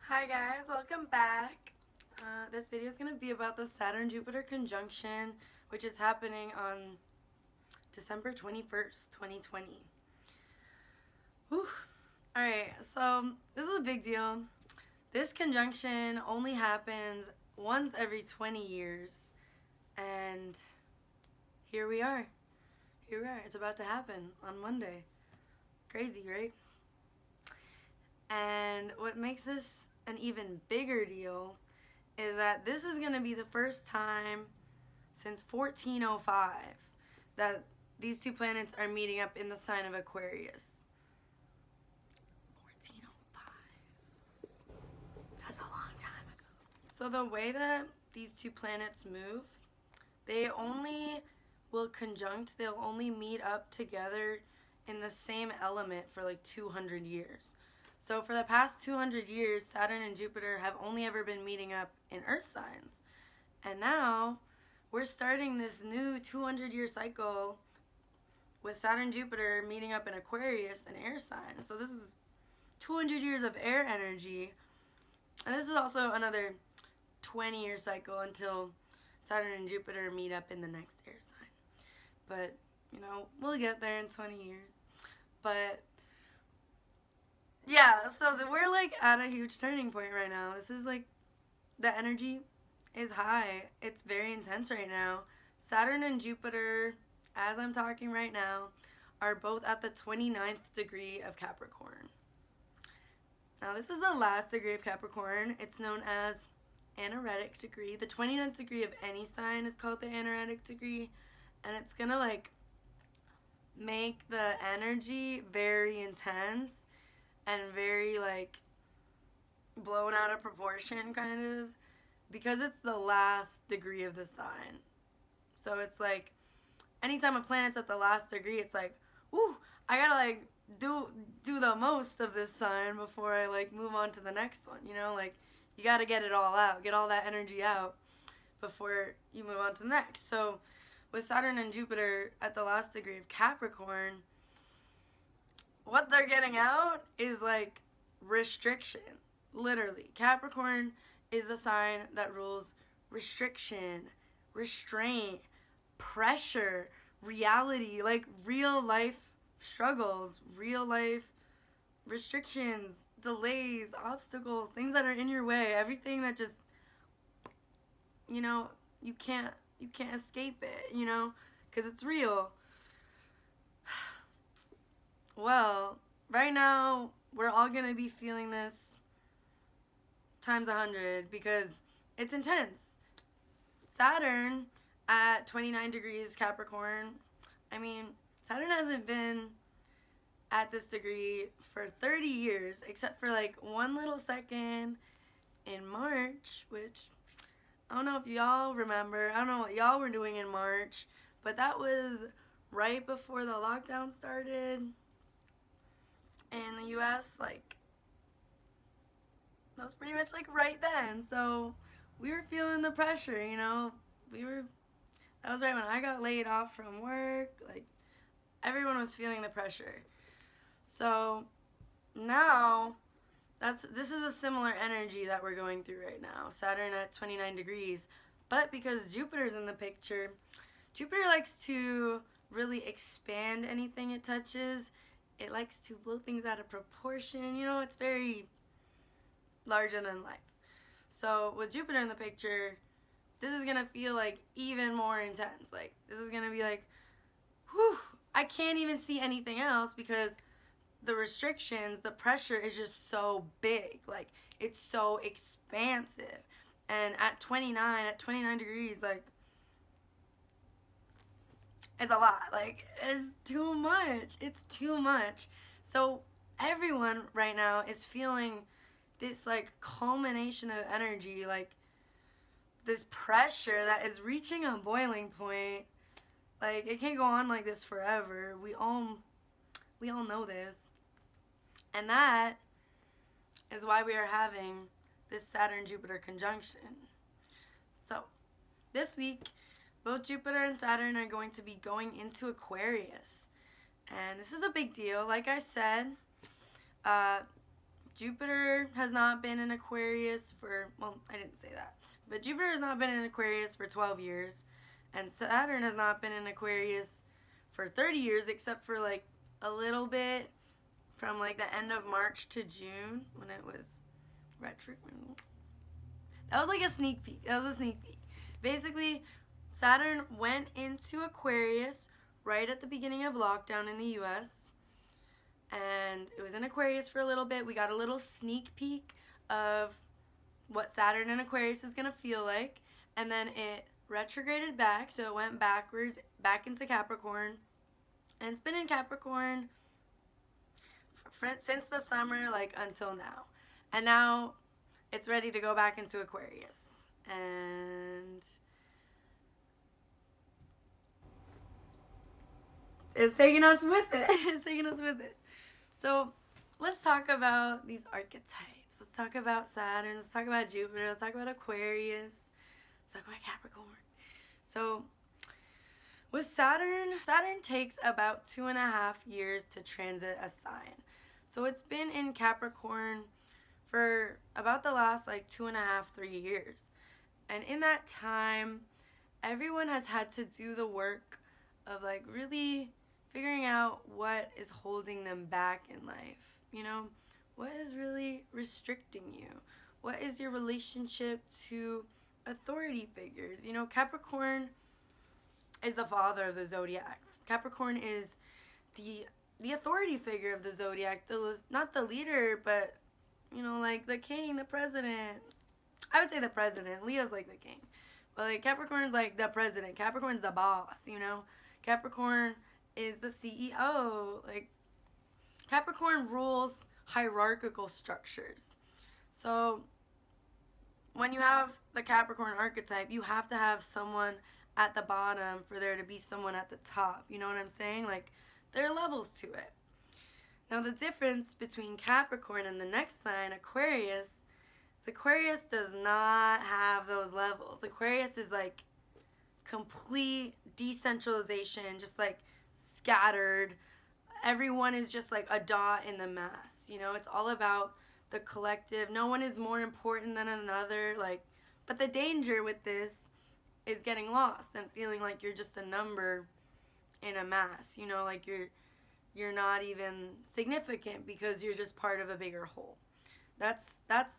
Hi guys, welcome back. This video is going to be about the Saturn-Jupiter conjunction, which is happening on December 21st, 2020. Whew. Alright, so this is a big deal. This conjunction only happens once every 20 years, and here we are. Here we are. It's about to happen on Monday. Crazy, right? And what makes this an even bigger deal is that this is going to be the first time since 1405 that these two planets are meeting up in the sign of Aquarius. 1405. That's a long time ago. So the way that these two planets move, they only will conjunct, they'll only meet up together in the same element for like 200 years. So for the past 200 years, Saturn and Jupiter have only ever been meeting up in Earth signs. And now we're starting this new 200-year cycle with Saturn-Jupiter meeting up in Aquarius, an air sign. So this is 200 years of air energy. And this is also another 20-year cycle until Saturn and Jupiter meet up in the next air sign. But, you know, we'll get there in 20 years. But yeah, so we're like at a huge turning point right now. This is like, the energy is high. It's very intense right now. Saturn and Jupiter, as I'm talking right now, are both at the 29th degree of Capricorn. Now this is the last degree of Capricorn. It's known as anaretic degree. The 29th degree of any sign is called the anaretic degree, and it's gonna like make the energy very intense and very like blown out of proportion, kind of, because it's the last degree of the sign. So it's like anytime a planet's at the last degree, it's like, ooh, I gotta like do the most of this sign before I like move on to the next one, you know? Like, you gotta get it all out, get all that energy out before you move on to the next. So with Saturn and Jupiter at the last degree of Capricorn, what they're getting out is like restriction. Literally, Capricorn is the sign that rules restriction, restraint, pressure, reality, like real life struggles, real life restrictions, delays, obstacles, things that are in your way, everything that just, you know, you can't escape it, you know, because it's real. Well, right now, we're all going to be feeling this times 100 because it's intense. Saturn at 29 degrees Capricorn, I mean, Saturn hasn't been at this degree for 30 years, except for like one little second in March, which I don't know if y'all remember. I don't know what y'all were doing in March, but that was right before the lockdown started in the US. Like, that was pretty much like right then. So we were feeling the pressure, you know. That was right when I got laid off from work. Like, everyone was feeling the pressure. So now this is a similar energy that we're going through right now. Saturn at 29 degrees. But because Jupiter's in the picture, Jupiter likes to really expand anything it touches. It likes to blow things out of proportion. You know, it's very larger than life. So with Jupiter in the picture, this is going to feel like even more intense. Like, this is going to be like, whew, I can't even see anything else because the restrictions, the pressure is just so big. Like, it's so expansive. And at 29 degrees, like, it's a lot. Like, it's too much. It's too much. So everyone right now is feeling this like culmination of energy, like this pressure that is reaching a boiling point. Like, it can't go on like this forever. We all know this. And that is why we are having this Saturn-Jupiter conjunction. So this week, both Jupiter and Saturn are going to be going into Aquarius. And this is a big deal. Like I said, Jupiter has not been in Aquarius for, well, I didn't say that, but Jupiter has not been in Aquarius for 12 years, and Saturn has not been in Aquarius for 30 years, except for like a little bit from like the end of March to June when it was retro. That was like a sneak peek. That was a sneak peek. Basically, Saturn went into Aquarius right at the beginning of lockdown in the US, and it was in Aquarius for a little bit. We got a little sneak peek of what Saturn in Aquarius is going to feel like, and then it retrograded back, so it went backwards, back into Capricorn, and it's been in Capricorn since the summer, like, until now. And now it's ready to go back into Aquarius. And it's taking us with it. It's taking us with it. So let's talk about these archetypes. Let's talk about Saturn. Let's talk about Jupiter. Let's talk about Aquarius. Let's talk about Capricorn. So with Saturn takes about 2.5 years to transit a sign. So it's been in Capricorn for about the last like 2.5, 3 years. And in that time, everyone has had to do the work of like really figuring out what is holding them back in life. You know, what is really restricting you? What is your relationship to authority figures? You know, Capricorn is the father of the zodiac. Capricorn is the authority figure of the zodiac, not the leader, but you know, like the king, the president. I would say the president. Leo's like the king. But like Capricorn's like the president. Capricorn's the boss, you know? Capricorn is the CEO. Like Capricorn rules hierarchical structures. So when you have the Capricorn archetype, you have to have someone at the bottom for there to be someone at the top. You know what I'm saying? Like there are levels to it. Now the difference between Capricorn and the next sign, Aquarius, is Aquarius does not have those levels. Aquarius is like complete decentralization, just like scattered. Everyone is just like a dot in the mass. You know, it's all about the collective. No one is more important than another. Like, but the danger with this is getting lost and feeling like you're just a number in a mass. You know, like you're not even significant because you're just part of a bigger whole. That's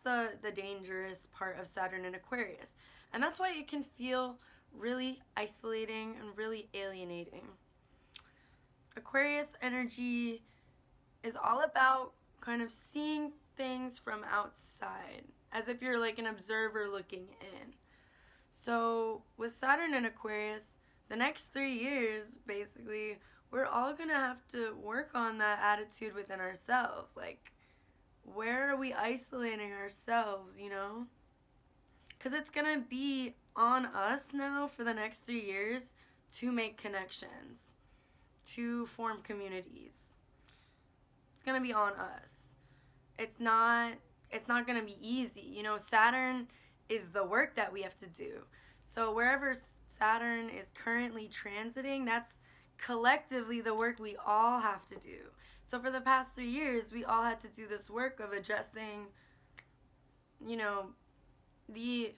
the dangerous part of Saturn and Aquarius. And that's why it can feel really isolating and really alienating. Aquarius energy is all about kind of seeing things from outside, as if you're like an observer looking in. So with Saturn and Aquarius, the next 3 years, basically, we're all going to have to work on that attitude within ourselves. Like, where are we isolating ourselves, you know? Because it's going to be on us now for the next 3 years to make connections, to form communities. It's going to be on us. It's not going to be easy. You know, Saturn is the work that we have to do. So wherever Saturn is currently transiting, that's collectively the work we all have to do. So for the past 3 years, we all had to do this work of addressing, you know, the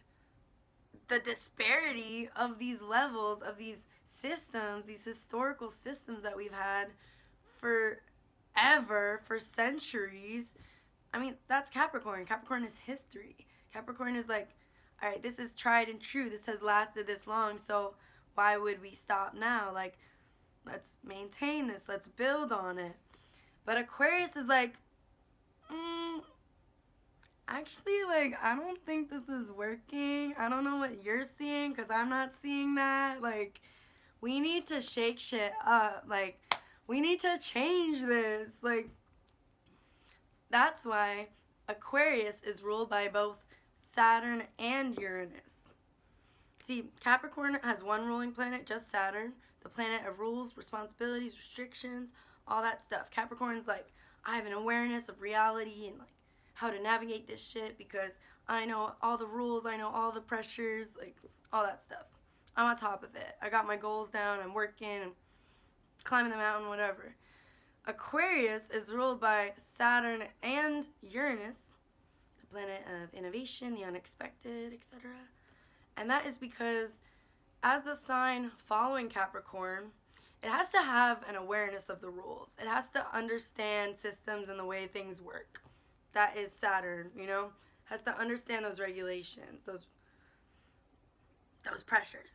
disparity of these levels, of these systems, these historical systems that we've had forever, for centuries. I mean, that's Capricorn. Capricorn is history. Capricorn is like, all right, this is tried and true. This has lasted this long, so why would we stop now? Like, let's maintain this. Let's build on it. But Aquarius is like, actually, like, I don't think this is working. I don't know what you're seeing because I'm not seeing that. Like, we need to shake shit up. Like, we need to change this. Like, that's why Aquarius is ruled by both Saturn and Uranus. See, Capricorn has one ruling planet, just Saturn, the planet of rules, responsibilities, restrictions, all that stuff. Capricorn's like, I have an awareness of reality and like how to navigate this shit because I know all the rules, I know all the pressures, like all that stuff. I'm on top of it. I got my goals down, I'm working, I'm climbing the mountain, whatever. Aquarius is ruled by Saturn and Uranus, the planet of innovation, the unexpected, etc. And that is because as the sign following Capricorn, it has to have an awareness of the rules. It has to understand systems and the way things work. That is Saturn, you know? Has to understand those regulations, those pressures.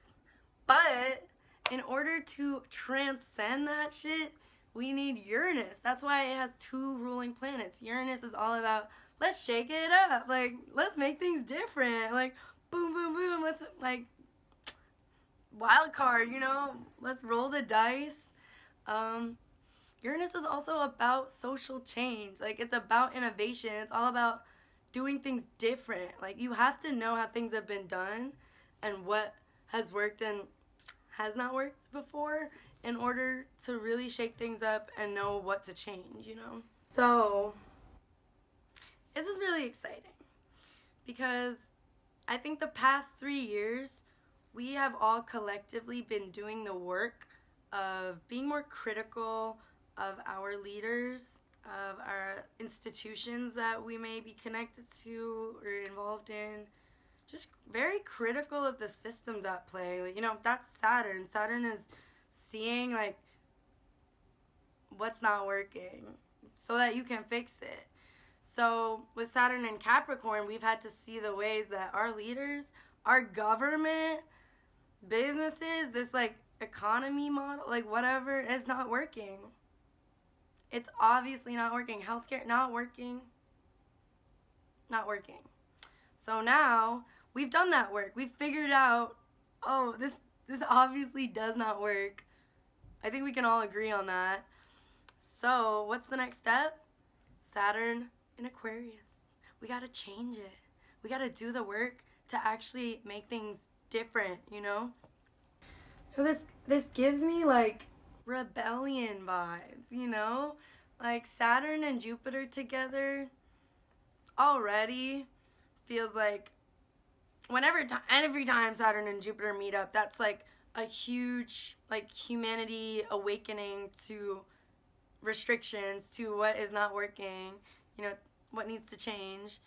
But in order to transcend that shit, we need Uranus. That's why it has two ruling planets. Uranus is all about, let's shake it up. Like, let's make things different. Like, boom, boom, boom. Let's, like, wild card, you know? Let's roll the dice. Uranus is also about social change. Like, it's about innovation. It's all about doing things different. Like, you have to know how things have been done and what has worked and has not worked before in order to really shake things up and know what to change, you know? So, this is really exciting because I think the past 3 years, we have all collectively been doing the work of being more critical of our leaders, of our institutions that we may be connected to or involved in. Just very critical of the systems at play. Like, you know, that's Saturn. Saturn is seeing, like, what's not working so that you can fix it. So with Saturn and Capricorn, we've had to see the ways that our leaders, our government, businesses, this, like, economy model, like, whatever, is not working. It's obviously not working. Healthcare, not working. Not working. So now, we've done that work. We've figured out, oh, this obviously does not work. I think we can all agree on that. So, what's the next step? Saturn in Aquarius. We gotta change it. We gotta do the work to actually make things different, you know? This gives me, like, rebellion vibes, you know? Like, Saturn and Jupiter together already feels like every time Saturn and Jupiter meet up, that's like a huge, like, humanity awakening to restrictions, to what is not working, you know, what needs to change.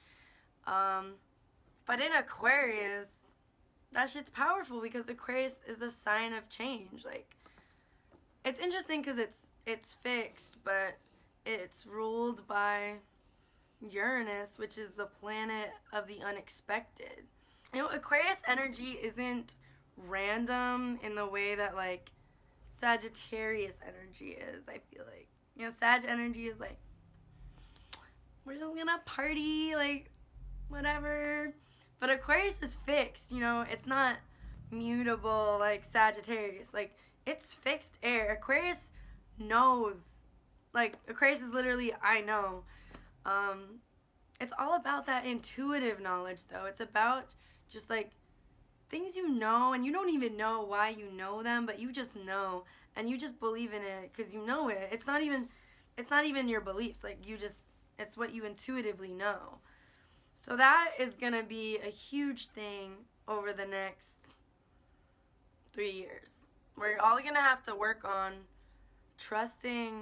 But in Aquarius, that shit's powerful because Aquarius is the sign of change. Like, it's interesting because it's fixed, but it's ruled by Uranus, which is the planet of the unexpected. You know, Aquarius energy isn't random in the way that, like, Sagittarius energy is, I feel like. You know, Sag energy is like, we're just gonna party, like, whatever. But Aquarius is fixed, you know, it's not mutable like Sagittarius. Like, it's fixed air. Aquarius knows. Like, Aquarius is literally, I know. It's all about that intuitive knowledge, though. It's about just, like, things you know, and you don't even know why you know them, but you just know, and you just believe in it because you know it. It's not even your beliefs. Like, it's what you intuitively know. So that is going to be a huge thing over the next 3 years. We're all going to have to work on trusting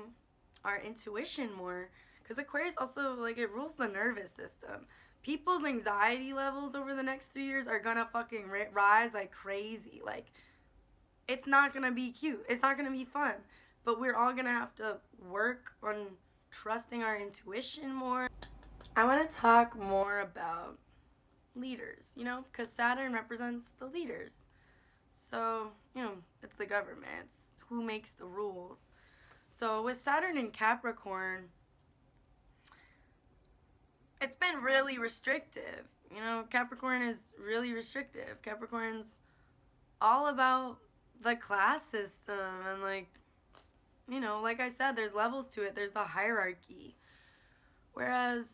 our intuition more. Because Aquarius also, like, it rules the nervous system. People's anxiety levels over the next 3 years are going to fucking rise like crazy. Like, it's not going to be cute. It's not going to be fun. But we're all going to have to work on trusting our intuition more. I want to talk more about leaders, you know, because Saturn represents the leaders. So, you know, it's the government. It's who makes the rules. So with Saturn in Capricorn, it's been really restrictive. You know, Capricorn is really restrictive. Capricorn's all about the class system and, like, you know, like I said, there's levels to it. There's the hierarchy. Whereas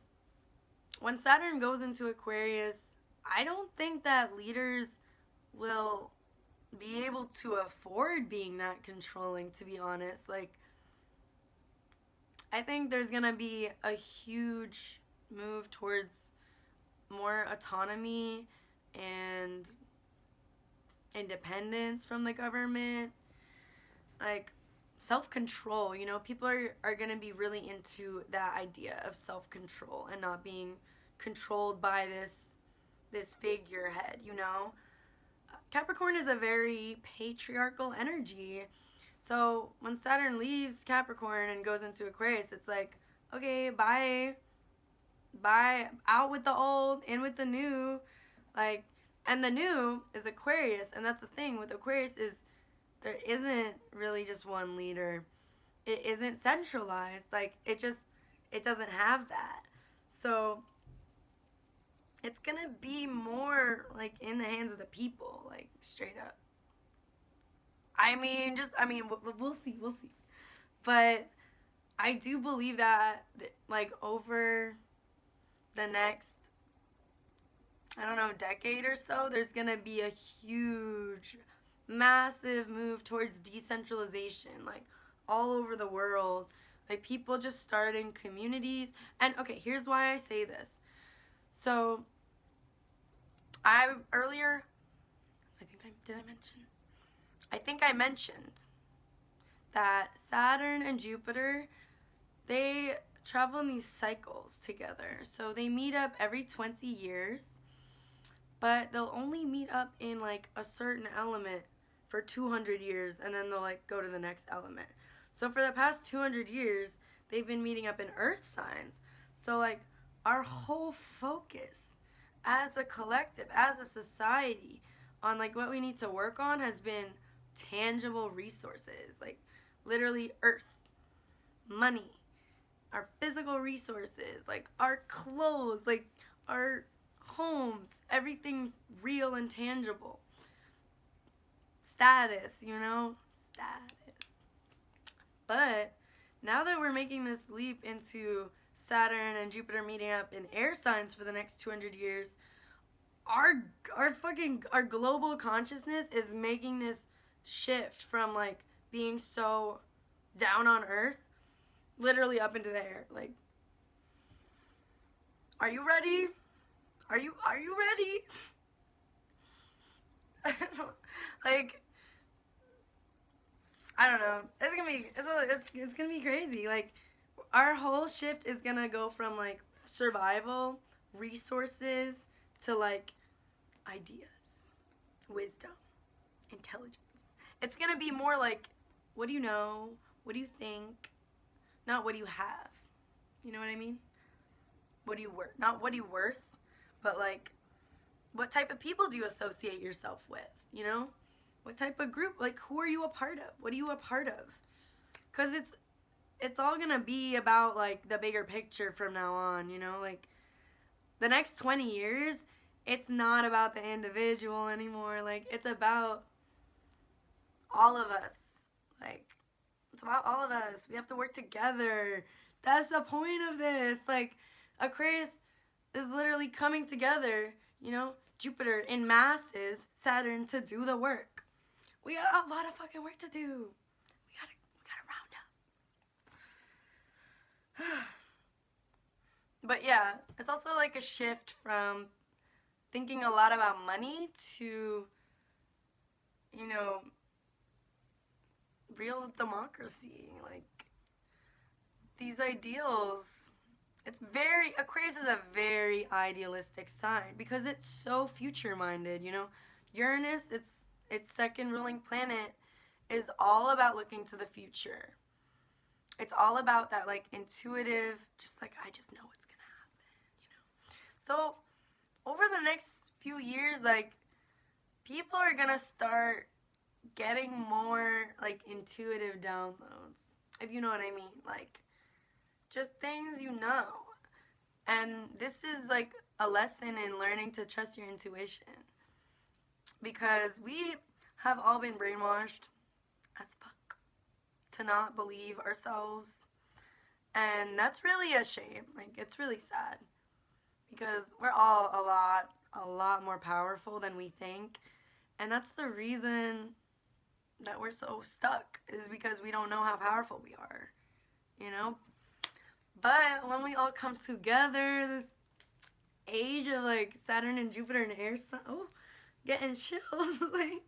when Saturn goes into Aquarius, I don't think that leaders will be able to afford being that controlling, to be honest. Like, I think there's going to be a huge move towards more autonomy and independence from the government. Like, self-control. You know, people are going to be really into that idea of self-control and not being controlled by this figurehead, you know. Capricorn is a very patriarchal energy. So when Saturn leaves Capricorn and goes into Aquarius, it's like, okay, bye. Bye. Out with the old, in with the new. Like, and the new is Aquarius, and that's the thing with Aquarius is there isn't really just one leader. It isn't centralized. Like, it doesn't have that. So it's gonna be more like in the hands of the people, like straight up. We'll see, we'll see. But I do believe that, like, over the next, I don't know, decade or so, there's gonna be a huge, massive move towards decentralization, like, all over the world. Like, people just starting communities. And, okay, here's why I say this. So, I think I mentioned that Saturn and Jupiter, they travel in these cycles together. So they meet up every 20 years, but they'll only meet up in like a certain element for 200 years, and then they'll like go to the next element. So for the past 200 years, they've been meeting up in earth signs. So like our whole focus as a collective, as a society, on like what we need to work on has been tangible resources, like literally earth, money, our physical resources, like our clothes, like our homes, everything real and tangible. Status, you know? Status. But now that we're making this leap into Saturn and Jupiter meeting up in air signs for the next 200 years, our global consciousness is making this shift from like being so down on earth literally up into the air. Like, are you ready? Are you ready? Like, I don't know. It's gonna be crazy. Like, our whole shift is gonna go from like survival, resources, to like ideas, wisdom, intelligence. It's gonna be more like, what do you know? What do you think? Not what do you have. You know what I mean? What do you worth? Not what do you worth, but like, what type of people do you associate yourself with? You know? What type of group? Like, who are you a part of? What are you a part of? Because it's all gonna be about like the bigger picture from now on, you know? Like, the next 20 years, it's not about the individual anymore. Like, it's about all of us. Like, it's about all of us. We have to work together. That's the point of this. Like, Aquarius is literally coming together, you know? Jupiter in masses, Saturn to do the work. We got a lot of fucking work to do. We gotta round up. But yeah, it's also like a shift from thinking a lot about money to, you know, real democracy. Like, these ideals. Aquarius is a very idealistic sign because it's so future-minded, you know. Uranus, its second ruling planet, is all about looking to the future. It's all about that, like, intuitive, just like, I just know what's gonna happen, you know. So, over the next few years, like, people are gonna start getting more, like, intuitive downloads, if you know what I mean. Like, just things you know. And this is, like, a lesson in learning to trust your intuition. Because we have all been brainwashed as fuck to not believe ourselves. And that's really a shame. Like, it's really sad. Because we're all a lot more powerful than we think. And that's the reason that we're so stuck, is because we don't know how powerful we are. You know? But when we all come together, this age of, like, Saturn and Jupiter and air sign, getting chills. Like,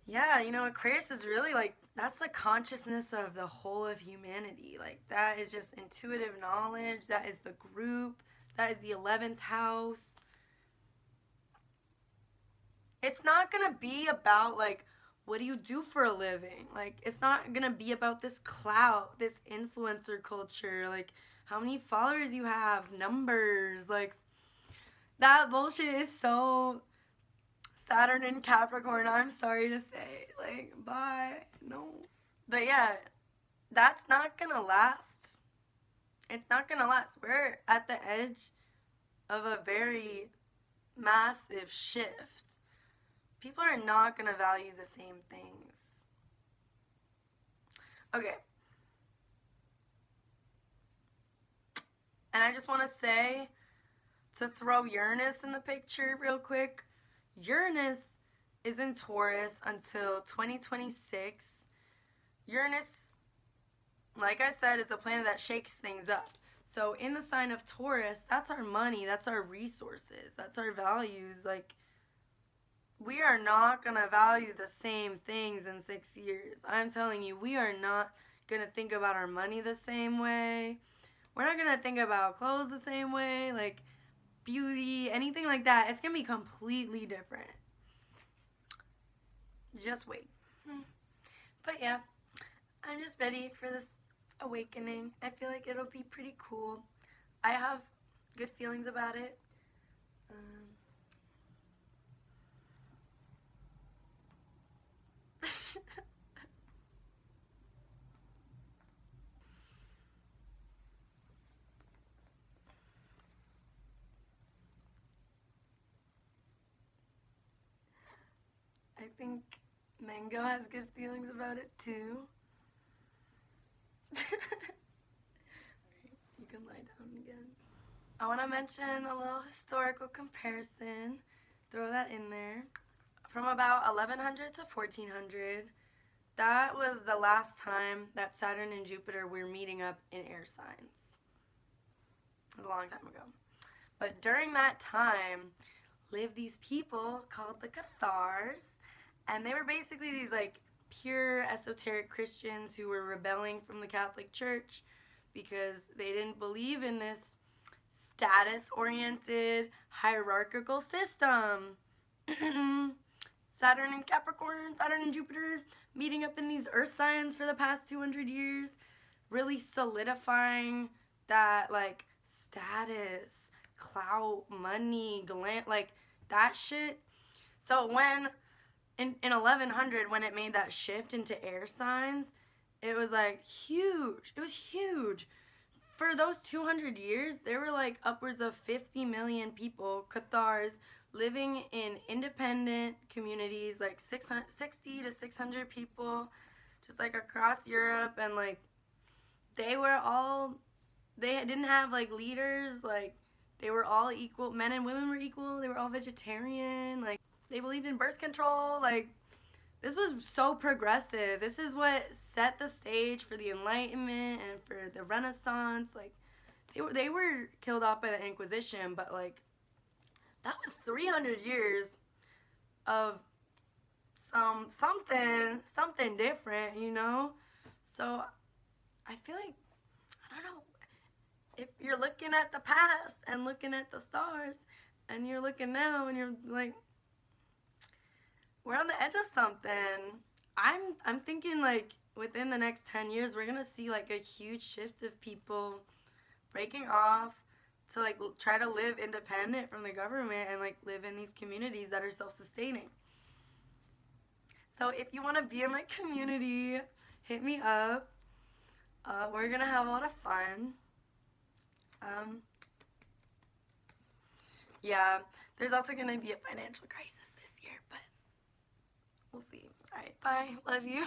Yeah, Aquarius is really like, that's the consciousness of the whole of humanity. Like, that is just intuitive knowledge. That is the group. That is the 11th house. It's not gonna be about, like, what do you do for a living? Like, it's not gonna be about this clout, this influencer culture, like, how many followers you have, numbers. Like, that bullshit is so Saturn and Capricorn, I'm sorry to say. Like, bye. No. But yeah, that's not gonna last. It's not gonna last. We're at the edge of a very massive shift. People are not gonna value the same things. Okay. And I just wanna say, to throw Uranus in the picture real quick, Uranus is in Taurus until 2026. Uranus, like I said, is a planet that shakes things up. So in the sign of Taurus, that's our money, that's our resources, that's our values. Like, we are not going to value the same things in 6 years. I'm telling you, we are not going to think about our money the same way. We're not going to think about clothes the same way, like beauty, anything like that. It's going to be completely different. Just wait. But yeah, I'm just ready for this awakening. I feel like it'll be pretty cool. I have good feelings about it. I think Mango has good feelings about it too. You can lie down again. I want to mention a little historical comparison. Throw that in there. From about 1100 to 1400, that was the last time that Saturn and Jupiter were meeting up in air signs. It was a long time ago. But during that time lived these people called the Cathars, and they were basically these like pure esoteric Christians who were rebelling from the Catholic Church because they didn't believe in this status-oriented hierarchical system. Saturn and Capricorn, Saturn and Jupiter meeting up in these earth signs for the past 200 years, really solidifying that like status, clout, money, glam, like that shit. So when in 1100, when it made that shift into air signs, it was like huge. It was huge. For those 200 years, there were like upwards of 50 million people, Cathars, living in independent communities, like 60 to 600 people, just like across Europe. And like they were all, they didn't have like leaders, like they were all equal. Men and women were equal. They were all vegetarian. Like they believed in birth control. Like, this was so progressive. This is what set the stage for the Enlightenment and for the Renaissance. Like, they were killed off by the Inquisition, but like that was 300 years of something different, So I feel like, I don't know, if you're looking at the past and looking at the stars and you're looking now and you're like, we're on the edge of something. I'm thinking like within the next 10 years we're gonna see like a huge shift of people breaking off to like try to live independent from the government and like live in these communities that are self-sustaining. So if you want to be in my community, hit me up. We're gonna have a lot of fun. Yeah, there's also gonna be a financial crisis this year, but we'll see. All right, bye. Love you.